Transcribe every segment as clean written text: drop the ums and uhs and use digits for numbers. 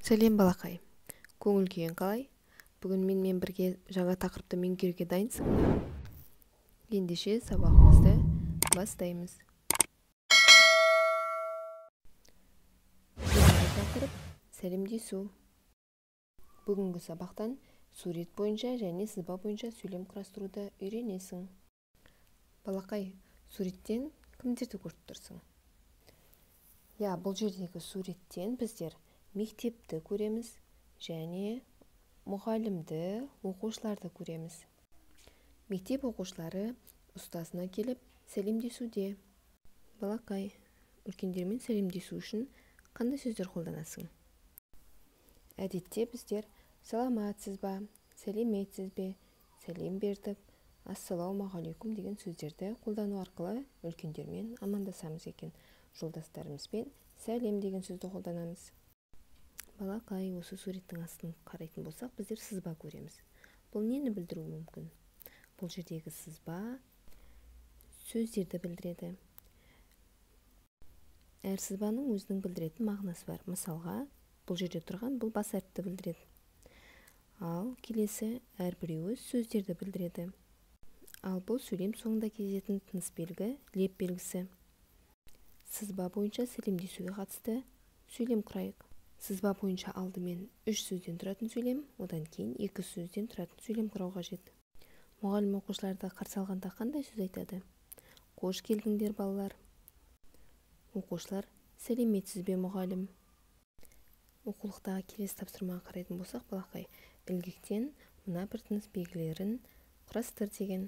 Сәлем балақай, көңіл күйің қалай? Бүгін менімен бірге жаңа тақырыпты меңгеруге дайынсың ба? Ендеше сабағымызды бастаймыз. Бүгінгі тақырып сәлемдесу. Бүгінгі сабақтан сурет бойынша және сызба бойынша сөйлем құрастыруды үйренесің. Балақай, суреттен кімдерді көріп тұрсың? Бұл жердегі суреттен біздер мектепті көреміз және мұғалімді, оқушыларды көреміз. Мектеп оқушылары ұстазына келіп сәлемдесуде. Балақай, үлкендермен сәлемдесу үшін қандай сөздер қолданасың? Әдетте біздер саламатсыз ба, сәлеметсіз бе, сәлем бердік, ассалаумағалейкум деген сөздерді қолдану арқылы үлкендермен амандасамыз екен. Жолдастарымызбен сәлем деген сөзді қолданамыз. Балақай, осы суреттің астын қарайтын болсақ, біздер сызба көреміз. Бұл нені білдіруі мүмкін? Бұл жердегі сызба сөздерді білдіреді. Әр сызбаның өзінің білдіретін мағынасы бар. Мысалға, бұл жерде тұрған бұл бас әріпті білдіреді. Ал келесі әрбіреуі сөздерді білдіреді. Ал бұл сөйлем соңында кездесетін тыныс белгі, леп белгісі. Сызба бойынша сәлемдесуге қатысты сөйлем құрайық. Сызба бойынша алдымен 3 сөзден тұратын сөйлем, одан кейін 2 сөзден тұратын сөйлем құрау қажет. Мұғалім оқушыларды қарсы алғанда қандай сөз айтады? Қош келдіңдер балалар. Оқушылар, сәлеметсіз бе мұғалім? Оқулықтағы келесі тапсырмаға қарайтын болсақ, балақай, ілгектен мына бір тыныс белгілерін құрастыр деген.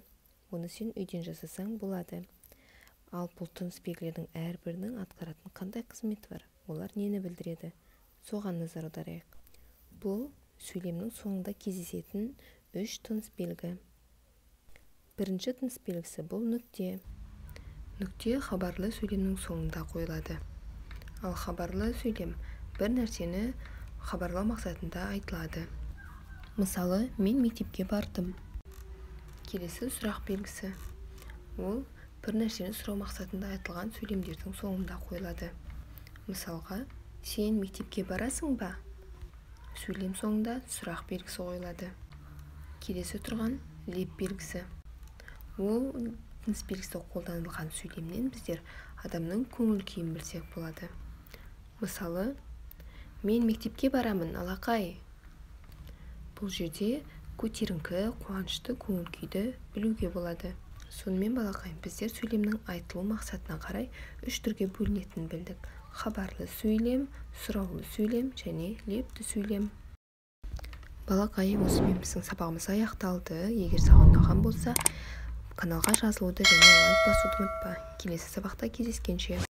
Оны сен үйден жасасаң болады. Ал бұл тыныс белгілердің әрбірінің атқаратын қандай қызметі бар? Олар нені білдіреді? Соған назар аударайық. Бұл сөйлемнің соңында кездесетін 3 тыныс белгі. Бірінші тыныс белгісі бұл нүкте. Нүкте хабарлы сөйлемнің соңында қойылады. Ал хабарлы сөйлем бір нәрсені хабарлау мақсатында айтылады. Мысалы, мен мектепке бардым. Келесі сұрақ белгісі. Ол бір нәрсені сұрау мақсатында айтылған сөйлемдердің соңында қойылады. Мысалға, сен мектепке барасың ба? Сөйлем соңында сұрақ белгісі қойылады. Келесі тұрған леп белгісі. Ол тыныс белгісі қолданылған сөйлемнен біздер адамның көңіл күйін білсек болады. Мысалы, мен мектепке барамын, алақай. Бұл жерде көтеріңкі, қуанышты көңіл күйді білуге болады. Сонымен балақай, біздер сөйлемнің айтылу мақсатына қарай 3 түрге бөлінетінін білдік. Хабарлы сөйлем, сұраулы сөйлем және лепті сөйлем. Балақай, осымен біздің сабағымыз аяқталды. Егер саған ұнаған болса, каналға жазылуды және лайк басуды ұмытпа. Келесі сабақта кездескенше.